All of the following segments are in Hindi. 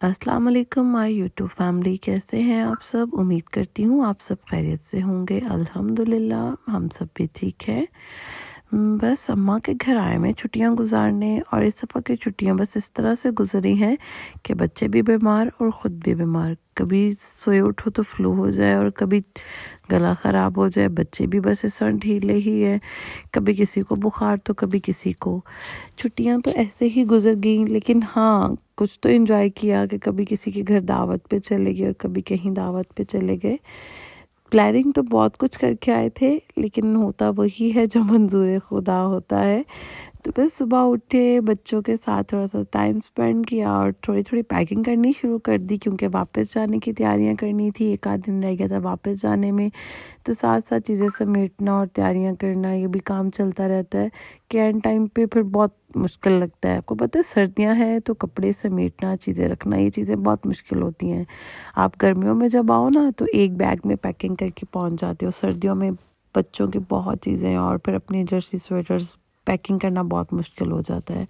अस्सलाम वालेकुम माय यूट्यूब फैमिली, कैसे हैं आप सब। उम्मीद करती हूँ आप सब खैरियत से होंगे। अल्हम्दुलिल्लाह हम सब भी ठीक है। बस अम्मा के घर आए हैं छुट्टियां गुजारने, और इस दफ़ा की छुट्टियां बस इस तरह से गुजरी हैं कि बच्चे भी बीमार और ख़ुद भी बीमार। कभी सोए उठो तो फ्लू हो जाए और कभी गला ख़राब हो जाए। बच्चे भी बस इस तरह ढीले ही है, कभी किसी को बुखार तो कभी किसी को। छुट्टियां तो ऐसे ही गुजर गई, लेकिन हाँ कुछ तो एंजॉय किया कि कभी किसी के घर दावत पे चले गए और कभी कहीं दावत पे चले गए। प्लानिंग तो बहुत कुछ करके आए थे, लेकिन होता वही है जो मंजूर खुदा होता है। तो बस सुबह उठे, बच्चों के साथ थोड़ा सा टाइम स्पेंड किया और थोड़ी थोड़ी पैकिंग करनी शुरू कर दी, क्योंकि वापस जाने की तैयारियां करनी थी। एक आध दिन रह गया था वापस जाने में, तो साथ साथ चीज़ें समेटना और तैयारियां करना, ये भी काम चलता रहता है कि एंड टाइम पे फिर बहुत मुश्किल लगता है। आपको पता है सर्दियां हैं तो कपड़े समेटना, चीज़ें रखना, ये चीज़ें बहुत मुश्किल होती हैं। आप गर्मियों में जब आओ ना तो एक बैग में पैकिंग करके पहुंच जाते हो। सर्दियों में बच्चों की बहुत चीज़ें और फिर अपनी जर्सी स्वेटर्स पैकिंग करना बहुत मुश्किल हो जाता है।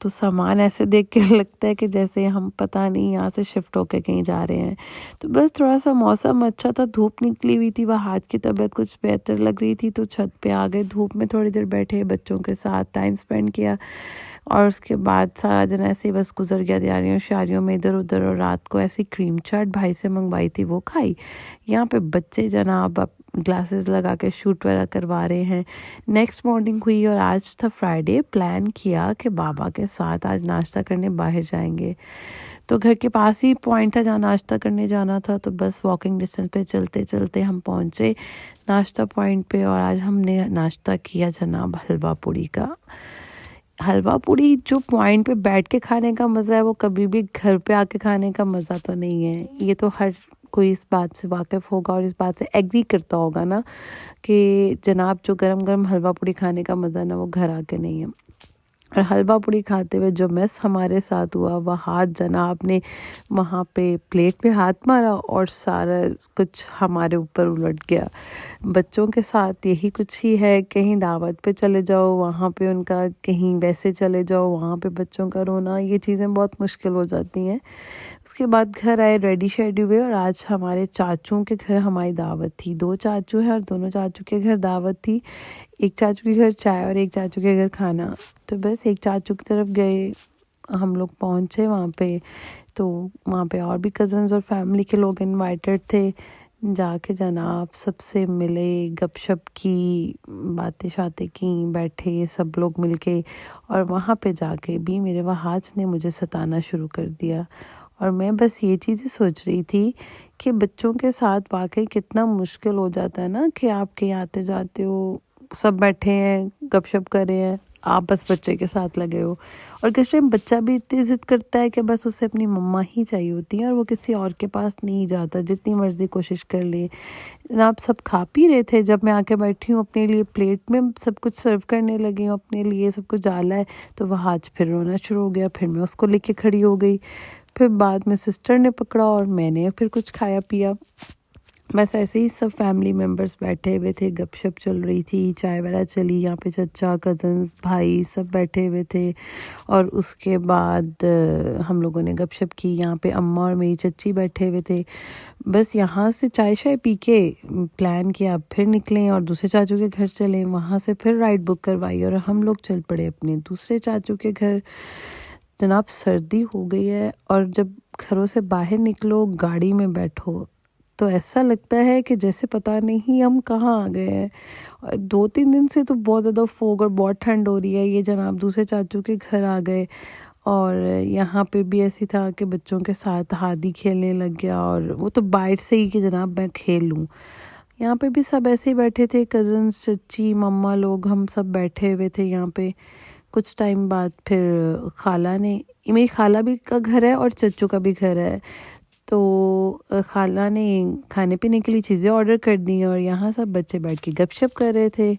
तो सामान ऐसे देख के लगता है कि जैसे हम पता नहीं यहाँ से शिफ्ट होकर कहीं जा रहे हैं। तो बस थोड़ा सा मौसम अच्छा था, धूप निकली हुई थी, वह हाथ की तबीयत कुछ बेहतर लग रही थी, तो छत पे आ गए, धूप में थोड़ी देर बैठे, बच्चों के साथ टाइम स्पेंड किया। और उसके बाद सारा दिन ऐसे ही बस गुजर गया तैयारियों शारियों में इधर उधर। और रात को ऐसी क्रीम चाट भाई से मंगवाई थी, वो खाई। यहाँ पे बच्चे जनाब अब ग्लासेस लगा के शूट वगैरह करवा रहे हैं। नेक्स्ट मॉर्निंग हुई और आज था फ्राइडे। प्लान किया कि बाबा के साथ आज नाश्ता करने बाहर जाएंगे, तो घर के पास ही पॉइंट था जहाँ नाश्ता करने जाना था। तो बस वॉकिंग डिस्टेंस पे चलते चलते हम पहुँचे नाश्ता पॉइंट पे, और आज हमने नाश्ता किया जनाब हलवा पूड़ी का। हलवा पूड़ी जो पॉइंट पे बैठ के खाने का मज़ा है, वो कभी भी घर पे आके खाने का मज़ा तो नहीं है। ये तो हर कोई इस बात से वाकिफ़ होगा और इस बात से एग्री करता होगा ना कि जनाब जो गरम गरम हलवा पूड़ी खाने का मज़ा ना वो घर आके नहीं है। और हलवा पूड़ी खाते हुए जो मैस हमारे साथ हुआ, वह हाथ जनाब ने वहाँ पे प्लेट पे हाथ मारा और सारा कुछ हमारे ऊपर उलट गया। बच्चों के साथ यही कुछ ही है, कहीं दावत पे चले जाओ वहाँ पे उनका, कहीं वैसे चले जाओ वहाँ पे बच्चों का रोना, ये चीज़ें बहुत मुश्किल हो जाती हैं। उसके बाद घर आए, रेडी शेडी हुए, और आज हमारे चाचुओं के घर हमारी दावत थी। 2 चाचू हैं और दोनों चाचू के घर दावत थी। एक चाचू के घर चाय और एक चाचू के घर खाना। तो बस एक चाचू की तरफ गए, हम लोग पहुँचे वहाँ पे, तो वहाँ पे और भी कज़न्स और फैमिली के लोग इनवाइटेड थे। जाके जनाब सबसे मिले, गपशप की, बातें शातें की, बैठे सब लोग मिलके। और वहाँ पे जाके भी मेरे वहाज ने मुझे सताना शुरू कर दिया। और मैं बस ये चीज़ें सोच रही थी कि बच्चों के साथ वाकई कितना मुश्किल हो जाता है ना, कि आप कहीं आते जाते हो, सब बैठे हैं गपशप कर रहे हैं, आप बस बच्चे के साथ लगे हो। और किस टाइम बच्चा भी इतनी ज़िद करता है कि बस उसे अपनी मम्मा ही चाहिए होती है और वो किसी और के पास नहीं जाता, जितनी मर्ज़ी कोशिश कर ले। आप सब खा पी रहे थे, जब मैं आके बैठी हूँ अपने लिए प्लेट में सब कुछ सर्व करने लगी हूँ, अपने लिए सब कुछ डाला है, तो वह आज फिर रोना शुरू हो गया। फिर मैं उसको लेके खड़ी हो गई, फिर बाद में सिस्टर ने पकड़ा और मैंने फिर कुछ खाया पिया। बस ऐसे ही सब फैमिली मेम्बर्स बैठे हुए थे, गपशप चल रही थी, चाय वगैरह चली, यहाँ पे चचा, कज़न्स, भाई सब बैठे हुए थे। और उसके बाद हम लोगों ने गपशप की। यहाँ पे अम्मा और मेरी चच्ची बैठे हुए थे। बस यहाँ से चाय शाय पी के प्लान किया अब फिर निकलें और दूसरे चाचू के घर चलें। वहाँ से फिर राइड बुक करवाई और हम लोग चल पड़े अपने दूसरे चाचू के घर। जनाब सर्दी हो गई है और जब घरों से बाहर निकलो, गाड़ी में बैठो, तो ऐसा लगता है कि जैसे पता नहीं हम कहाँ आ गए हैं। और 2-3 दिन से तो बहुत ज़्यादा फोग और बहुत ठंड हो रही है। ये जनाब दूसरे चाचू के घर आ गए और यहाँ पे भी ऐसी था कि बच्चों के साथ हादी खेलने लग गया, और वो तो बाहर से ही कि जनाब मैं खेल लूँ। यहाँ पे भी सब ऐसे ही बैठे थे, कज़न्स, चच्ची, मम्मा लोग, हम सब बैठे हुए थे यहाँ पे। कुछ टाइम बाद फिर खाला ने, मेरी खाला भी का घर है और चच्चू का भी घर है, तो खाला ने खाने पीने के लिए चीज़ें ऑर्डर कर दी और यहाँ सब बच्चे बैठ के गपशप कर रहे थे।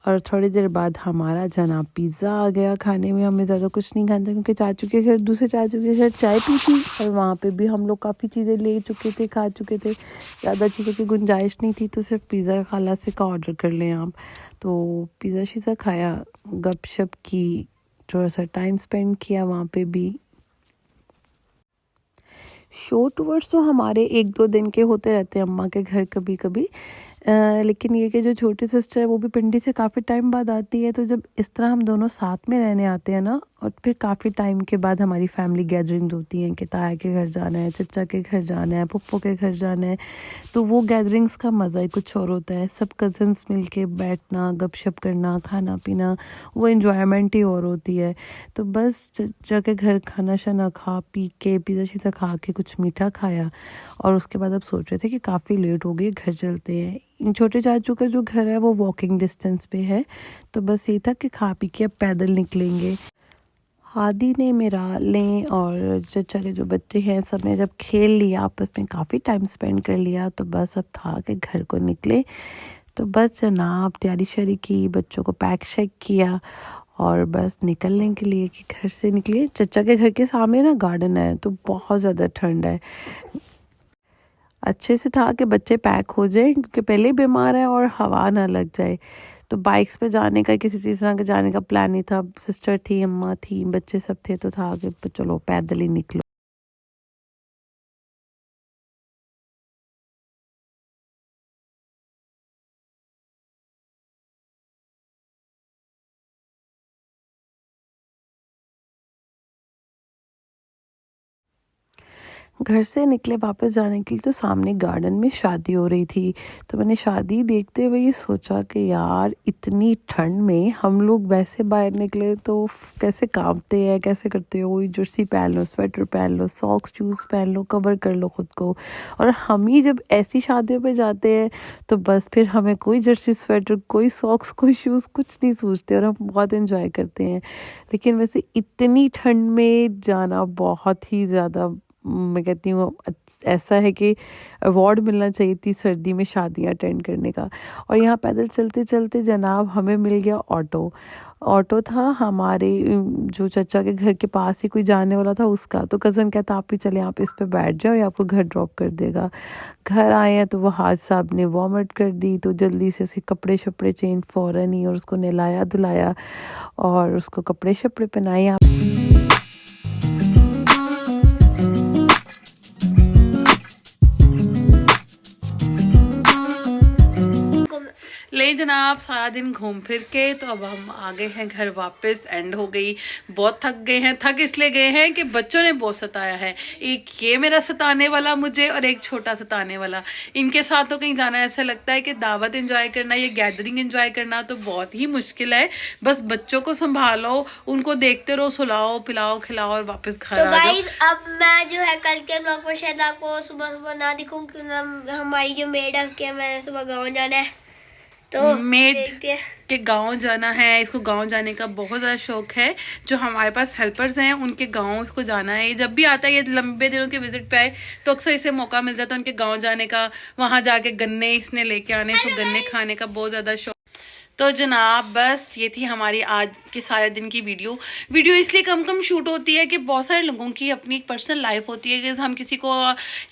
और थोड़ी देर बाद हमारा जनाब पिज़्ज़ा आ गया खाने में। हमें ज़्यादा कुछ नहीं खाना था क्योंकि चाचू के घर, दूसरे चाचू के घर चाय पी थी और वहाँ पे भी हम लोग काफ़ी चीज़ें ले चुके थे, खा चुके थे। ज़्यादा चीज़ों की गुंजाइश नहीं थी, तो सिर्फ पिज़्ज़ा खाला से का ऑर्डर कर लें आप। तो पिज़्ज़ा शिज़्ज़ा खाया, गपशप की, थोड़ा सा टाइम स्पेंड किया वहाँ पे भी। शो टूवर्स तो हमारे 1-2 दिन के होते रहते हैं अम्मा के घर कभी कभी। लेकिन ये कि जो छोटी सिस्टर है वो भी पिंडी से काफ़ी टाइम बाद आती है, तो जब इस तरह हम दोनों साथ में रहने आते हैं ना, और फिर काफ़ी टाइम के बाद हमारी फैमिली गैदरिंग्स होती हैं कि ताया के घर जाना है, चचा के घर जाना है, पप्पो के घर जाना है, तो वो गैदरिंग्स का मज़ा ही कुछ और होता है। सब कज़न्स मिलके बैठना, गपशप करना, खाना पीना, वो एन्जॉयमेंट ही और होती है। तो बस चचा के घर खाना शाना खा पी के, पिज़्ज़ा शिज़्ज़ा खा के, कुछ मीठा खाया, और उसके बाद अब सोच रहे थे कि काफ़ी लेट हो गई, घर चलते हैं। इन छोटे चाचू का जो घर है वो वॉकिंग डिस्टेंस पे है, तो बस यही था कि खा पी के अब पैदल निकलेंगे। हादी ने, मेरा लें और चचा के जो बच्चे हैं सब ने जब खेल लिया, आपस में काफ़ी टाइम स्पेंड कर लिया, तो बस अब था कि घर को निकले। तो बस जनाब तैयारी शरी की, बच्चों को पैक शैक किया और बस निकलने के लिए कि घर से निकले। चचा के घर के सामने ना गार्डन है, तो बहुत ज़्यादा ठंड है। अच्छे से था कि बच्चे पैक हो जाएं क्योंकि पहले ही बीमार है और हवा ना लग जाए। तो बाइक्स पे जाने का, किसी चीज़ तरह के जाने का प्लान नहीं था। सिस्टर थी, अम्मा थी, बच्चे सब थे, तो था कि चलो पैदल ही निकलो। घर से निकले वापस जाने के लिए, तो सामने गार्डन में शादी हो रही थी। तो मैंने शादी देखते हुए ये सोचा कि यार इतनी ठंड में हम लोग वैसे बाहर निकले तो कैसे कांपते हैं, कैसे करते हो। वही जर्सी पहन लो, स्वेटर पहन लो, सॉक्स शूज़ पहन लो, कवर कर लो खुद को। और हम ही जब ऐसी शादियों पे जाते हैं तो बस फिर हमें कोई जर्सी स्वेटर, कोई सॉक्स, कोई शूज़ कुछ नहीं सूझते और हम बहुत इन्जॉय करते हैं। लेकिन वैसे इतनी ठंड में जाना बहुत ही ज़्यादा, मैं कहती हूँ ऐसा है कि अवार्ड मिलना चाहिए थी सर्दी में शादियाँ अटेंड करने का। और यहाँ पैदल चलते चलते जनाब हमें मिल गया ऑटो। ऑटो था हमारे जो चचा के घर के पास ही कोई जाने वाला था उसका। तो कज़न कहता आप ही चले, आप इस पे बैठ जाओ, या आपको घर ड्रॉप कर देगा। घर आए हैं तो वो हाज साहब ने वॉमिट कर दी, तो जल्दी से उसे कपड़े शपड़े चेंज फ़ौरन ही, और उसको नहलाया धुलाया और उसको कपड़े शपड़े पहनाए। ले जनाब सारा दिन घूम फिर के तो अब हम आ गए हैं घर वापस। एंड हो गई, बहुत थक गए हैं। थक इसलिए गए हैं कि बच्चों ने बहुत सताया है। एक ये मेरा सताने वाला मुझे, और एक छोटा सताने वाला। इनके साथ तो कहीं जाना ऐसा लगता है कि दावत एंजॉय करना, ये गैदरिंग एंजॉय करना तो बहुत ही मुश्किल है। बस बच्चों को संभालो, उनको देखते रहो, सुलाओ पिलाओ खिलाओ और वापस घर आ जाओ। अब मैं जो है कल के ब्लॉग में शायद आपको सुबह सुबह ना दिखूं क्योंकि हमारी जो मेड है उसके मैंने सुबह गाँव जाना है, तो मेड के गांव जाना है। इसको गांव जाने का बहुत ज़्यादा शौक है। जो हमारे पास हेल्पर्स हैं उनके गांव इसको जाना है। ये जब भी आता है, ये लंबे दिनों के विजिट पे आए तो अक्सर इसे मौका मिल जाता है उनके गांव जाने का। वहां जाके गन्ने इसने लेके आने, इसको गन्ने खाने का बहुत ज़्यादा शौक। तो जनाब बस ये थी हमारी आज के सारे दिन की वीडियो इसलिए कम शूट होती है कि बहुत सारे लोगों की अपनी एक पर्सनल लाइफ होती है कि हम किसी को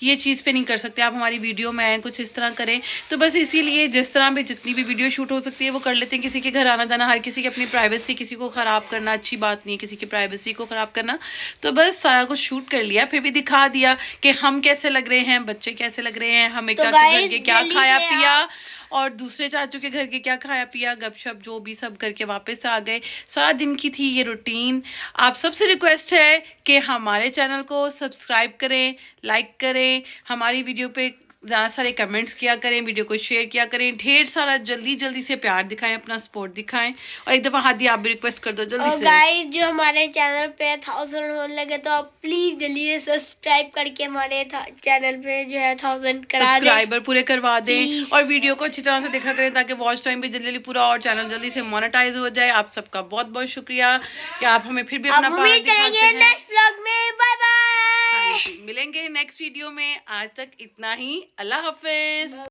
ये चीज़ पे नहीं कर सकते, आप हमारी वीडियो में आए कुछ इस तरह करें। तो बस इसीलिए जिस तरह भी जितनी भी वीडियो शूट हो सकती है वो कर लेते हैं। किसी के घर आना जाना, हर किसी की अपनी प्राइवेसी, किसी को ख़राब करना अच्छी बात नहीं है, किसी की प्राइवेसी को ख़राब करना। तो बस सारा कुछ शूट कर लिया, फिर भी दिखा दिया कि हम कैसे लग रहे हैं, बच्चे कैसे लग रहे हैं, हमें क्या करके क्या खाया पिया, और दूसरे चाचू के घर के क्या खाया पिया, गपशप जो भी सब करके वापस आ गए। सारा दिन की थी ये रूटीन। आप सबसे रिक्वेस्ट है कि हमारे चैनल को सब्सक्राइब करें, लाइक करें, हमारी वीडियो पे ज़्यादा सारे कमेंट्स किया करें, वीडियो को शेयर किया करें, ढेर सारा जल्दी से प्यार दिखाएं, अपना सपोर्ट दिखाएं। और एक दफ़ा हादी आप भी रिक्वेस्ट कर दो जल्दी से। गाइस जो हमारे चैनल पे 1000 होने लगे तो आप प्लीज जल्दी से सब्सक्राइब करके हमारे चैनल पे जो है 1000 सब्सक्राइबर पूरे करवा दें, और वीडियो को अच्छी तरह से देखा करें ताकि वॉच टाइम भी जल्दी पूरा और चैनल जल्दी से मोनेटाइज हो जाए। आप सबका बहुत बहुत शुक्रिया कि आप हमें फिर भी अपना प्यार दिखाते हैं। नेक्स्ट व्लॉग में बाय बाय। हाँ जी, मिलेंगे नेक्स्ट वीडियो में। आज तक इतना ही, अल्लाह हाफिज।